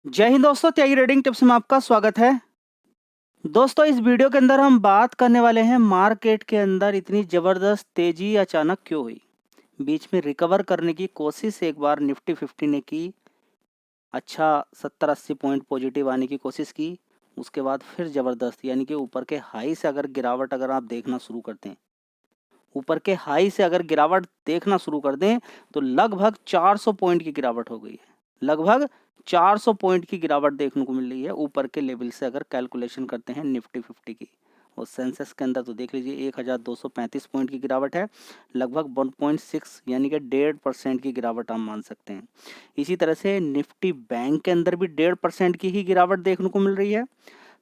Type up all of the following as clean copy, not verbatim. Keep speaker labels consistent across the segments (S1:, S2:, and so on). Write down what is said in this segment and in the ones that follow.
S1: जय हिंद दोस्तों, त्यागी raiding tips में आपका स्वागत है। दोस्तों, इस वीडियो के अंदर हम बात करने वाले हैं मार्केट के अंदर इतनी ज़बरदस्त तेज़ी अचानक क्यों हुई। बीच में रिकवर करने की कोशिश एक बार निफ्टी 50 ने की, अच्छा 70-80 पॉइंट पॉजिटिव आने की कोशिश की। उसके बाद फिर ज़बरदस्त यानी कि ऊपर के हाई से अगर गिरावट अगर आप देखना शुरू करते हैं, ऊपर के हाई से अगर गिरावट देखना शुरू कर दें तो लगभग 400 पॉइंट की गिरावट हो गई है। लगभग 400 पॉइंट की गिरावट देखने को मिल रही है ऊपर के लेवल से अगर कैलकुलेशन करते हैं निफ्टी 50 की। और सेंसेक्स के अंदर तो देख लीजिए 1235 पॉइंट की गिरावट है, लगभग 1.6 यानी कि 1.5% की गिरावट आप मान सकते हैं। इसी तरह से निफ्टी बैंक के अंदर भी 1.5% की ही गिरावट देखने को मिल रही है।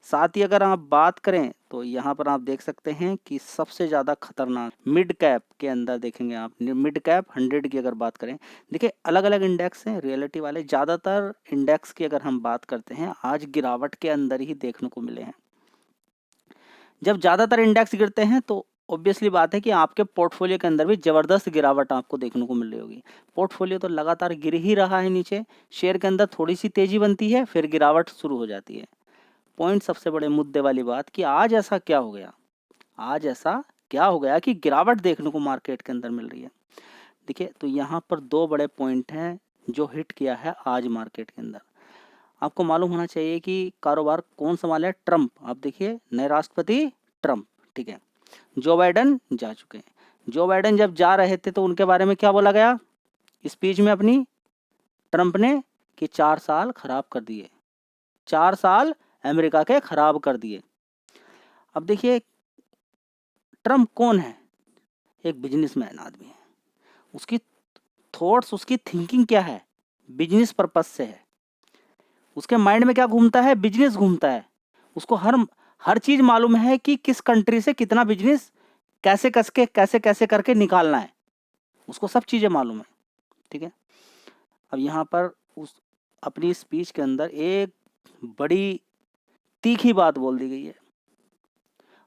S1: साथ ही अगर आप बात करें तो यहाँ पर आप देख सकते हैं कि सबसे ज़्यादा खतरनाक मिड कैप के अंदर देखेंगे आप, मिड कैप 100 की अगर बात करें, देखिए अलग अलग इंडेक्स हैं रियलिटी वाले। ज़्यादातर इंडेक्स की अगर हम बात करते हैं आज गिरावट के अंदर ही देखने को मिले हैं। जब ज़्यादातर इंडेक्स गिरते हैं तो ऑब्वियसली बात है कि आपके पोर्टफोलियो के अंदर भी ज़बरदस्त गिरावट आपको देखने को मिल रही होगी। पोर्टफोलियो तो लगातार गिर ही रहा है नीचे, शेयर के अंदर थोड़ी सी तेज़ी बनती है फिर गिरावट शुरू हो जाती है। पॉइंट सबसे बड़े मुद्दे वाली बात कि आज ऐसा क्या हो गया, आज ऐसा क्या हो गया कि गिरावट देखने को मार्केट के अंदर मिल रही है। देखिए तो यहाँ पर दो बड़े पॉइंट हैं जो हिट किया है आज मार्केट के अंदर। आपको मालूम होना चाहिए कि कारोबार कौन संभाले है? ट्रंप। आप देखिए नए राष्ट्रपति ट्रंप, ठीक है। जो बाइडन जा चुके हैं। जो बाइडन जब जा रहे थे तो उनके बारे में क्या बोला गया स्पीच में अपनी, ट्रंप ने, कि 4 साल खराब कर दिए, 4 साल अमेरिका के खराब कर दिए। अब देखिए ट्रंप कौन है? एक बिजनेसमैन आदमी है। उसकी थॉट्स, उसकी थिंकिंग क्या है? बिजनेस पर्पस से है। उसके माइंड में क्या घूमता है? बिजनेस घूमता है। उसको हर चीज मालूम है कि किस कंट्री से कितना बिजनेस कैसे कैसे करके निकालना है। उसको सब चीजें मालूम है, ठीक है। अब यहाँ पर उस अपनी स्पीच के अंदर एक बड़ी तीखी बात बोल दी गई है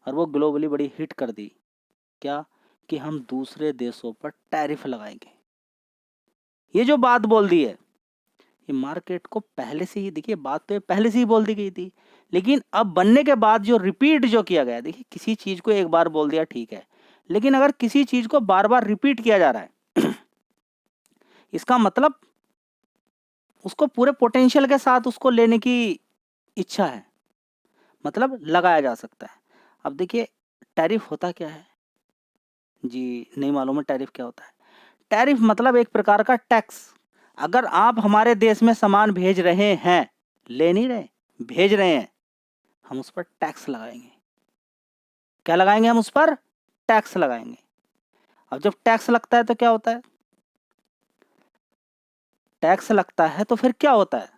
S1: और वो ग्लोबली बड़ी हिट कर दी। क्या? कि हम दूसरे देशों पर टैरिफ लगाएंगे। ये जो बात बोल दी है, ये मार्केट को पहले से ही, देखिए बात तो ये पहले से ही बोल दी गई थी, लेकिन अब बनने के बाद जो रिपीट जो किया गया, देखिए किसी चीज को एक बार बोल दिया ठीक है, लेकिन अगर किसी चीज को बार बार रिपीट किया जा रहा है इसका मतलब उसको पूरे पोटेंशियल के साथ उसको लेने की इच्छा है, मतलब लगाया जा सकता है। अब देखिए टैरिफ होता क्या है जी, नहीं मालूम है टैरिफ क्या होता है? टैरिफ मतलब एक प्रकार का टैक्स। अगर आप हमारे देश में सामान भेज रहे हैं, ले नहीं रहे, भेज रहे हैं, हम उस पर टैक्स लगाएंगे। क्या लगाएंगे? हम उस पर टैक्स लगाएंगे। अब जब टैक्स लगता है तो क्या होता है? टैक्स लगता है तो फिर क्या होता है?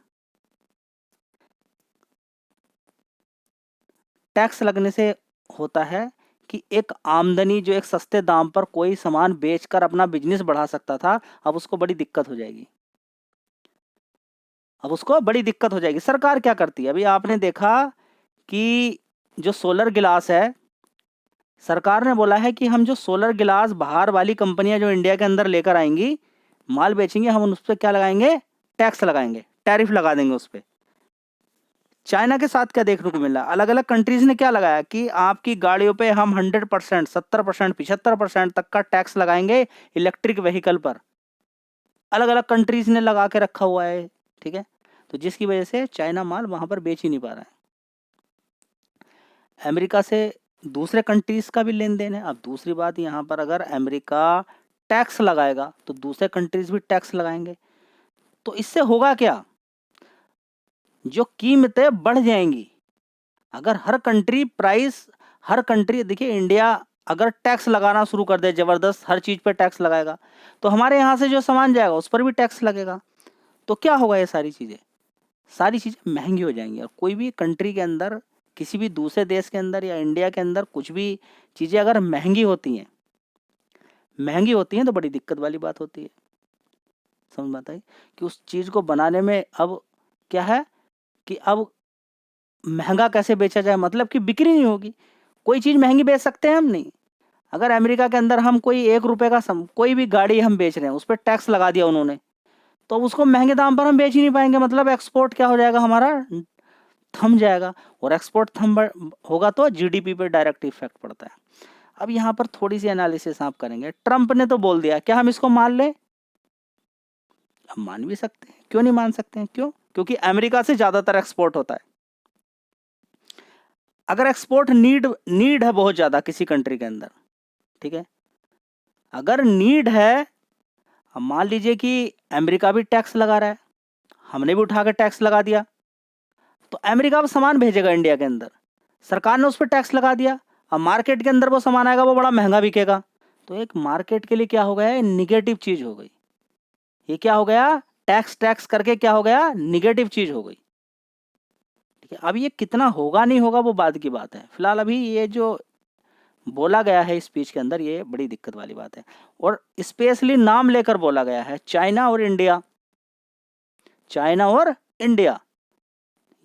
S1: टैक्स लगने से होता है कि एक आमदनी, जो एक सस्ते दाम पर कोई सामान बेचकर अपना बिजनेस बढ़ा सकता था, अब उसको बड़ी दिक्कत हो जाएगी। अब उसको बड़ी दिक्कत हो जाएगी। सरकार क्या करती है? अभी आपने देखा कि जो सोलर गिलास है, सरकार ने बोला है कि हम जो सोलर गिलास बाहर वाली कंपनियां जो इंडिया के अंदर लेकर आएंगी, माल बेचेंगे, हम उस पर क्या लगाएंगे? टैक्स लगाएंगे, टैरिफ लगा देंगे उस पर। चाइना के साथ क्या देखने को मिला? अलग अलग कंट्रीज ने क्या लगाया कि आपकी गाड़ियों पे हम 100%, 70%, 75% तक का टैक्स लगाएंगे इलेक्ट्रिक व्हीकल पर। अलग अलग कंट्रीज ने लगा के रखा हुआ है, ठीक है। तो जिसकी वजह से चाइना माल वहां पर बेच ही नहीं पा रहा है। अमेरिका से दूसरे कंट्रीज का भी लेन देन है। अब दूसरी बात, यहाँ पर अगर अमेरिका टैक्स लगाएगा तो दूसरे कंट्रीज भी टैक्स लगाएंगे। तो इससे होगा क्या? जो कीमतें बढ़ जाएंगी। अगर हर कंट्री, देखिए इंडिया अगर टैक्स लगाना शुरू कर दे जबरदस्त, हर चीज पे टैक्स लगाएगा, तो हमारे यहाँ से जो सामान जाएगा उस पर भी टैक्स लगेगा। तो क्या होगा? ये सारी चीजें महंगी हो जाएंगी। और कोई भी कंट्री के अंदर, किसी भी दूसरे देश के अंदर या इंडिया के अंदर कुछ भी चीजें अगर महंगी होती हैं तो बड़ी दिक्कत वाली बात होती है। समझ में आता है कि उस चीज को बनाने में अब क्या है कि अब महंगा कैसे बेचा जाए, मतलब कि बिक्री नहीं होगी। कोई चीज महंगी बेच सकते हैं हम? नहीं। अगर अमेरिका के अंदर हम कोई 1 रुपए का कोई भी गाड़ी हम बेच रहे हैं, उस पर टैक्स लगा दिया उन्होंने, तो उसको महंगे दाम पर हम बेच ही नहीं पाएंगे, मतलब एक्सपोर्ट क्या हो जाएगा, हमारा थम जाएगा, और एक्सपोर्ट थम होगा तो जीडीपी पे डायरेक्ट इफेक्ट पड़ता है। अब यहाँ पर थोड़ी सी एनालिसिस आप करेंगे, ट्रंप ने तो बोल दिया, क्या हम इसको मान लें? हम मान भी सकते हैं, क्यों नहीं मान सकते हैं? क्यों? क्योंकि अमेरिका से ज्यादातर एक्सपोर्ट होता है। अगर एक्सपोर्ट नीड है बहुत ज्यादा किसी कंट्री के अंदर, ठीक है, अगर नीड है, अब मान लीजिए कि अमेरिका भी टैक्स लगा रहा है, हमने भी उठा कर टैक्स लगा दिया, तो अमेरिका अब सामान भेजेगा इंडिया के अंदर, सरकार ने उस पर टैक्स लगा दिया, अब मार्केट के अंदर वो सामान आएगा, वो बड़ा महंगा बिकेगा, तो एक मार्केट के लिए क्या हो गया, निगेटिव चीज हो गई। ये क्या हो गया, टैक्स करके क्या हो गया, निगेटिव चीज हो गई। ठीक है, अब ये कितना होगा नहीं होगा वो बाद की बात है, फिलहाल अभी ये जो बोला गया है स्पीच के अंदर, ये बड़ी दिक्कत वाली बात है, और स्पेशली नाम लेकर बोला गया है, चाइना और इंडिया, चाइना और इंडिया,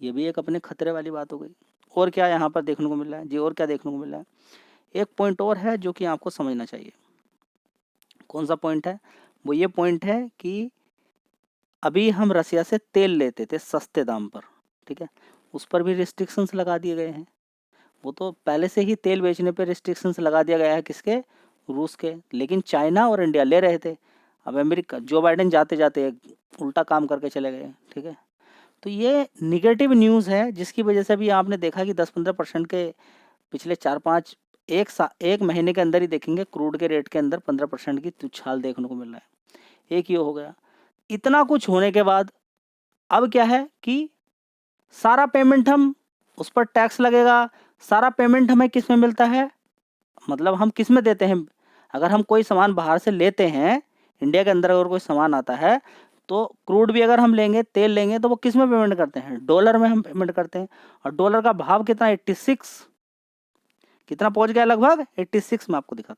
S1: ये भी एक अपने खतरे वाली बात हो गई। और क्या यहाँ पर देखने को मिल रहा है जी, और क्या देखने को मिल रहा है, एक पॉइंट और है जो कि आपको समझना चाहिए। कौन सा पॉइंट है? वो ये पॉइंट है कि अभी हम रसिया से तेल लेते थे सस्ते दाम पर, ठीक है, उस पर भी रिस्ट्रिक्शंस लगा दिए गए हैं। वो तो पहले से ही तेल बेचने पे रिस्ट्रिक्शंस लगा दिया गया है, किसके? रूस के, लेकिन चाइना और इंडिया ले रहे थे। अब अमेरिका, जो बाइडेन जाते जाते उल्टा काम करके चले गए, ठीक है। तो ये निगेटिव न्यूज़ है, जिसकी वजह से भी आपने देखा कि 10-15% के पिछले 4-5 एक महीने के अंदर ही देखेंगे क्रूड के रेट के अंदर 15% की उछाल देखने को मिल रहा है। एक ये हो गया। इतना कुछ होने के बाद अब क्या है कि सारा पेमेंट हम, उस पर टैक्स लगेगा, सारा पेमेंट हमें किस में मिलता है, मतलब हम किस में देते हैं? अगर हम कोई सामान बाहर से लेते हैं, इंडिया के अंदर अगर कोई सामान आता है, तो क्रूड भी अगर हम लेंगे, तेल लेंगे, तो वो किस में पेमेंट करते हैं? डॉलर में हम पेमेंट करते हैं। और डॉलर का भाव कितना? 86, कितना पहुंच गया? लगभग 86 में आपको दिखा।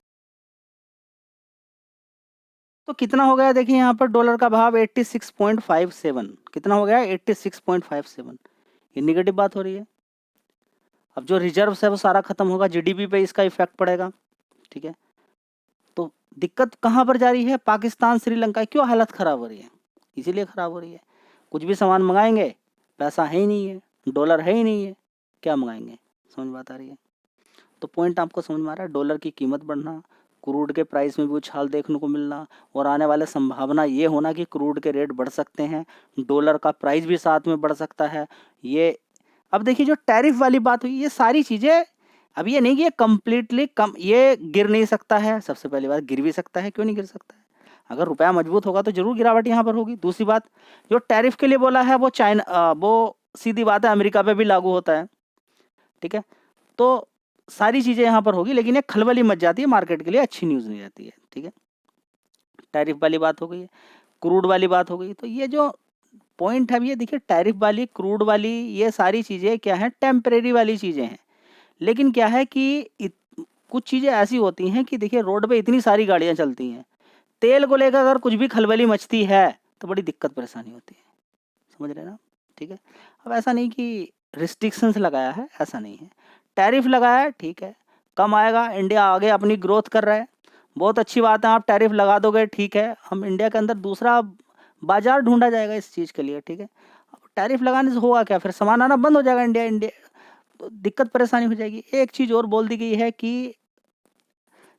S1: तो कितना हो गया देखिए यहाँ पर, डॉलर का भाव 86.57, कितना हो गया? 86.57। ये निगेटिव बात हो रही है। अब जो रिजर्व है वो सारा खत्म होगा, जीडीपी पे इसका इफेक्ट पड़ेगा, ठीक है। तो दिक्कत कहाँ पर जा रही है? पाकिस्तान, श्रीलंका। क्यों हालत खराब हो रही है? इसीलिए खराब हो रही है, कुछ भी सामान मंगाएंगे, पैसा है ही नहीं है, डॉलर है ही नहीं है, क्या मंगाएंगे? समझ बात आ रही है? तो पॉइंट आपको समझ में आ रहा है? डॉलर की कीमत बढ़ना, क्रूड के प्राइस में भी उछाल देखने को मिलना, और आने वाले संभावना ये होना कि क्रूड के रेट बढ़ सकते हैं, डॉलर का प्राइस भी साथ में बढ़ सकता है। ये अब देखिए जो टैरिफ वाली बात हुई, ये सारी चीज़ें, अब ये नहीं कि ये कम्प्लीटली कम, ये गिर नहीं सकता है। सबसे पहली बात, गिर भी सकता है, क्यों नहीं गिर सकता है? अगर रुपया मजबूत होगा तो जरूर गिरावट यहाँ पर होगी। दूसरी बात, जो टैरिफ के लिए बोला है वो चाइना, वो सीधी बात है अमेरिका पे भी लागू होता है, ठीक है। तो सारी चीज़ें यहाँ पर होगी, लेकिन ये खलबली मच जाती है, मार्केट के लिए अच्छी न्यूज़ नहीं रहती है, ठीक है। टैरिफ वाली बात हो गई, क्रूड वाली बात हो गई। तो ये जो पॉइंट है, ये देखिए, टैरिफ वाली, क्रूड वाली, ये सारी चीज़ें क्या हैं? टेम्परेरी वाली चीज़ें हैं। लेकिन क्या है कि कुछ चीज़ें ऐसी होती हैं कि देखिए, रोड पे इतनी सारी गाड़ियाँ चलती हैं, तेल को लेकर अगर कुछ भी खलबली मचती है तो बड़ी दिक्कत परेशानी होती है, समझ रहे हैं ना? ठीक है। अब ऐसा नहीं कि रिस्ट्रिक्शंस लगाया है, ऐसा नहीं है, टैरिफ लगाया है, ठीक है, कम आएगा, इंडिया आगे अपनी ग्रोथ कर रहा है, बहुत अच्छी बात है, आप टैरिफ लगा दोगे, ठीक है, हम इंडिया के अंदर दूसरा बाजार ढूंढा जाएगा इस चीज़ के लिए, ठीक है। अब टैरिफ लगाने से होगा क्या? फिर सामान आना बंद हो जाएगा इंडिया इंडिया तो दिक्कत परेशानी हो जाएगी। एक चीज़ और बोल दी गई है कि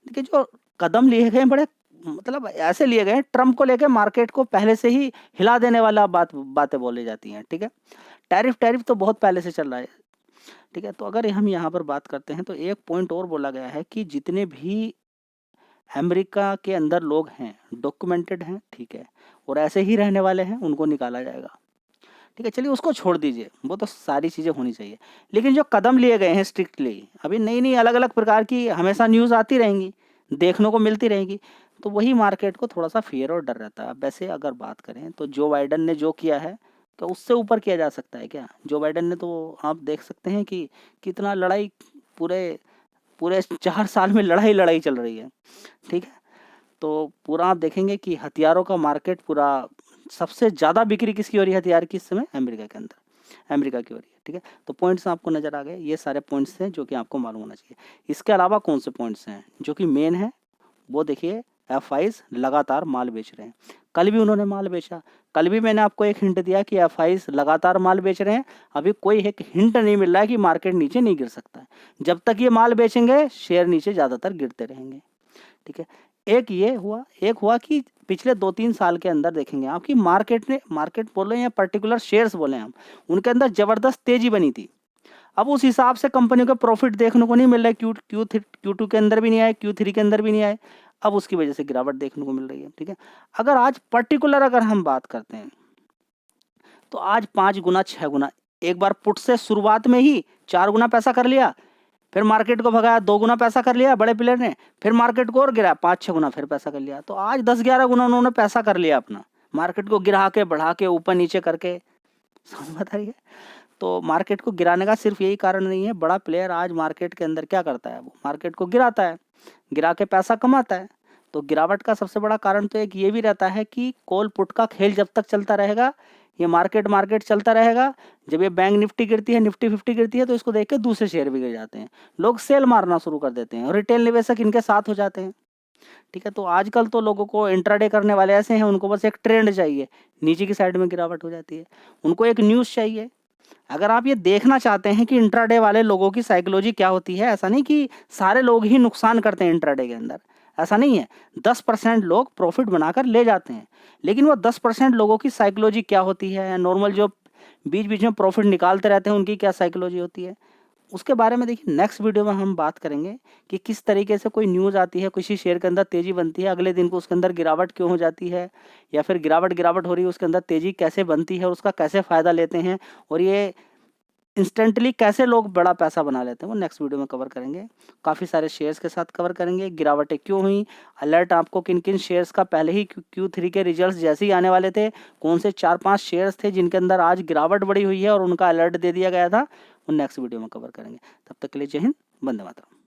S1: देखिए, जो कदम लिए गए बड़े, मतलब ऐसे लिए गए, ट्रम्प को लेके मार्केट को पहले से ही हिला देने वाला बातें बोली जाती हैं, ठीक है। टैरिफ तो बहुत पहले से चल रहा है, ठीक है। तो अगर हम यहाँ पर बात करते हैं तो एक पॉइंट और बोला गया है कि जितने भी अमेरिका के अंदर लोग हैं, डॉक्यूमेंटेड हैं, ठीक है, और ऐसे ही रहने वाले हैं, उनको निकाला जाएगा, ठीक है। चलिए उसको छोड़ दीजिए, वो तो सारी चीज़ें होनी चाहिए, लेकिन जो कदम लिए गए हैं स्ट्रिक्टली, अभी नई नई अलग अलग प्रकार की हमेशा न्यूज़ आती रहेंगी, देखने को मिलती रहेंगी, तो वही मार्केट को थोड़ा सा फियर और डर रहता है। वैसे अगर बात करें तो जो बाइडन ने जो किया है, तो उससे ऊपर किया जा सकता है क्या? जो बाइडन ने, तो आप देख सकते हैं कि कितना लड़ाई, पूरे पूरे 4 साल में लड़ाई चल रही है, ठीक है। तो पूरा आप देखेंगे कि हथियारों का मार्केट पूरा, सबसे ज़्यादा बिक्री किसकी हो रही है हथियार की इस समय? अमेरिका के अंदर, अमेरिका की हो रही है, ठीक है। तो पॉइंट्स आपको नज़र आ गए, ये सारे पॉइंट्स हैं जो कि आपको मालूम होना चाहिए। इसके अलावा कौन से पॉइंट्स हैं जो कि मेन है, वो देखिए एफआईज लगातार माल बेच रहे हैं। कल भी उन्होंने माल बेचा। कल भी मैंने आपको एक हिंट दिया कि एफआईज लगातार माल बेच रहे हैं। अभी कोई एक हिंट नहीं मिल रहा है कि मार्केट नीचे नहीं गिर सकता है। जब तक ये माल बेचेंगे शेयर नीचे ज़्यादातर गिरते रहेंगे। ठीक है, एक ये हुआ, एक हुआ कि पिछले 2-3 साल के अंदर देखेंगे आप कि मार्केट बोले या पर्टिकुलर शेयर्स बोले हम, उनके अंदर ज़बरदस्त तेज़ी बनी थी। अब उस हिसाब से कंपनियों का प्रॉफिट देखने को नहीं मिल रहा है। Q2 के अंदर भी नहीं आए, Q3 के अंदर भी नहीं आए। अब उसकी वजह से गिरावट देखने को मिल रही है। ठीक है, अगर आज पर्टिकुलर अगर हम बात करते हैं तो आज 5 गुना 6 गुना, एक बार पुट से शुरुआत में ही 4 गुना पैसा कर लिया, फिर मार्केट को भगाया, 2 गुना पैसा कर लिया बड़े प्लेयर ने, फिर मार्केट को और गिराया, 5-6 गुना फिर पैसा कर लिया। तो आज 10-11 गुना उन्होंने पैसा कर लिया अपना, मार्केट को गिरा के बढ़ा के ऊपर नीचे करके। समझ बता रही है? तो मार्केट को गिराने का सिर्फ यही कारण नहीं है। बड़ा प्लेयर आज मार्केट के अंदर क्या करता है, वो मार्केट को गिराता है, गिरा के पैसा कमाता है। तो गिरावट का सबसे बड़ा कारण तो एक ये भी रहता है कि कॉल पुट का खेल जब तक चलता रहेगा, ये मार्केट चलता रहेगा। जब ये बैंक निफ्टी गिरती है, निफ्टी 50 गिरती है, तो इसको देख के दूसरे शेयर भी गिर जाते हैं, लोग सेल मारना शुरू कर देते हैं और रिटेल निवेशक इनके साथ हो जाते हैं। ठीक है, तो आजकल तो लोगों को इंट्राडे करने वाले ऐसे हैं, उनको बस एक ट्रेंड चाहिए, नीचे की साइड में गिरावट हो जाती है, उनको एक न्यूज़ चाहिए। अगर आप ये देखना चाहते हैं कि इंट्राडे वाले लोगों की साइकोलॉजी क्या होती है, ऐसा नहीं कि सारे लोग ही नुकसान करते हैं इंट्राडे के अंदर, ऐसा नहीं है। 10% लोग प्रॉफिट बनाकर ले जाते हैं, लेकिन वो 10% लोगों की साइकोलॉजी क्या होती है, नॉर्मल जो बीच बीच में प्रॉफिट निकालते रहते हैं उनकी क्या साइकोलॉजी होती है, उसके बारे में देखिए नेक्स्ट वीडियो में हम बात करेंगे कि किस तरीके से कोई न्यूज़ आती है, किसी शेयर के अंदर तेज़ी बनती है, अगले दिन को उसके अंदर गिरावट क्यों हो जाती है, या फिर गिरावट हो रही है उसके अंदर तेज़ी कैसे बनती है और उसका कैसे फ़ायदा लेते हैं, और ये इंस्टेंटली कैसे लोग बड़ा पैसा बना लेते हैं, वो नेक्स्ट वीडियो में कवर करेंगे। काफ़ी सारे शेयर्स के साथ कवर करेंगे, गिरावटें क्यों हुई, अलर्ट आपको किन किन शेयर्स का पहले ही Q3 के रिजल्ट्स जैसे ही आने वाले थे, कौन से 4-5 शेयर्स थे जिनके अंदर आज गिरावट बड़ी हुई है और उनका अलर्ट दे दिया गया था, वो नेक्स्ट वीडियो में कवर करेंगे। तब तक के लिए जय हिंद, वंदे मातरम।